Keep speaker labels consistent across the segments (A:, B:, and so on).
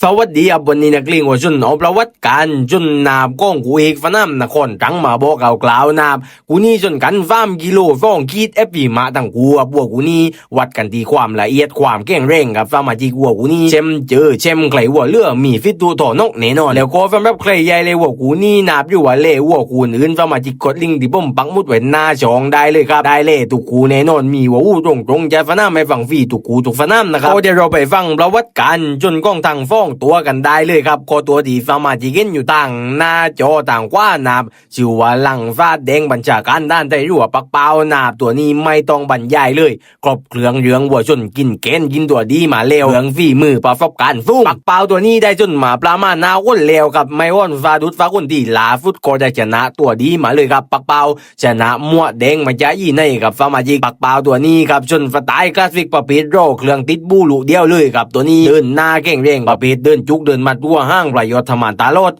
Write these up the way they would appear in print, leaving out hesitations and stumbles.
A: สวัสดีครับวันนี้นักเลงหัวชนเอาประวัติการจนนาบก้องกูเอกฟนามนครจังมาบอกกล่าวนาบกูนี่จนกัน3 กิโลฟ้องคีดเอฟพีมาตั้งกูบวกกูนี่วัดกันที่ความละเอียดความแข็งแรงกับฟามาจีกัวกูนี่เชมเจอเชมใครวัวเลือมีฟิตตัวต่อนกแน่นอนแล้วก็สำหรับใครใหญ่เลยวัวกูนี่นาบอยู่ว่าเล่วัวกูอื่นฟามาจีกดลิงที่ผมปักมุดไว้หน้าช่องได้เลยครับได้เล่ตุกูแน่นอนมีวัวอู้ตรงใจฟนามไม่ฟังฟรีตุกูตุกฟนามนะครับเดี๋ยวเราไปฟังประวัติการจนก้องทางฟ้องตัวกันได้เลยครับขอตัวที่สามารถที่เห็นอยู่ต่างหน้าจอต่างกว่านาบชื่อว่าหลังฟ้าแดงบัญชาการด้านใต้รั่วปักเปานาบตัวนี้ไม่ต้องบรรยายเลยครบเครื่องเรื่องวัวชนกินเกณฑ์กินตัวดีมาแล้วเรื่องฝีมือประสบการณ์สู้ปักเปาตัวนี้ได้จนมาประมาณนาอ้นแล้วกับไม่ว่อนฟ้าดุดฟ้าคนที่ลาฟุตก็ได้ชนะตัวดีมาเลยครับปักเปาชนะมัวแดงมาจ่ายในกับฟ้ามาจิกปักเปาตัวนี้ครับจนฟ้าตายคลาสสิกประเภทโรเครื่องติดบูลุเดียวเลยครับตัวนี้เดินหน้าเก่งเร่งประเภทเดินจุกเดินมาตัวห้างประโยชน์ธรรมานตาโลด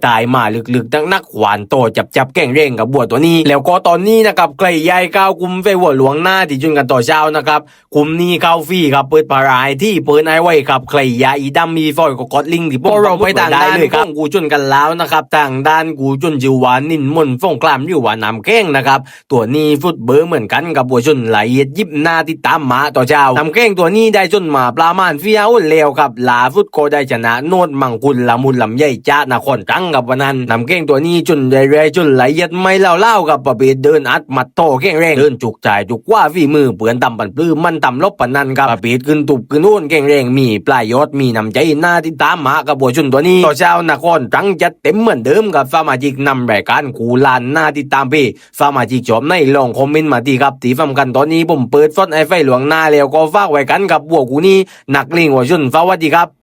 A: ตายมาลึกๆตั้งนักขวานโตจับแก่งเร่งกับบัวตัวนี้แล้วก็ตอนนี้นะครับใกล้ใหญ่ก้าวกุมไฟหัวหลวงหน้าที่จุนกันต่อเช้านะครับกุมนี้เข้าฟรีครับเปิดปารายที่เปิดไอไว้ครับใครใหญ่ดำมีฟอยก็กดลิงที่พวกเราไปต่างด้านเลยครับกูจุนกันแล้วนะครับต่างด้านกูจุนจิววานินมนฟ่องกลามอยู่ว่าน้ำแข้งนะครับตัวนี้ฟุตเบอร์เหมือนกันกับบัวชนละเอียดยิบหน้าที่ตามมาต่อเช้าน้ำแข้งตัวนี้ได้จนมาประมาณเฟี้ยวแล้วครับลาฟุตก็ได้ชนะโนดมังคุลละมุนลำใหญ่จ้านครจังกับวันนั้นน้ำแข้งตัวนี้จนได้เรื่อยจนละเอียดไม่เล่ากับประเภทเดินอัดมัดโตแข้งแรงเดินจุกจ่ายจุกว่าฝีมือเปือนต่ำปันปลื้มมันต่ำลบปันนั้นครับประเภทขึ้นตุบขึ้นนู่นแข้งแรงมีปลายยอดมีน้ำใจหน้าที่ตามมากับบัวชนตัวนี้ต่อเช้านครจังจัดเต็มเหมือนเดิมกับสมาชิกนำรายการคูลานหน้าที่ตามพี่สมาชิกชอบในลองคอมเมนต์มาทีครับที่สำคัญตอนนี้ผมเปิดฟอนไอไฟหลวงหน้าแล้วก็ฝากไว้กันกับบัวกูนี้นักเลงหัวชนสวัสดีครับ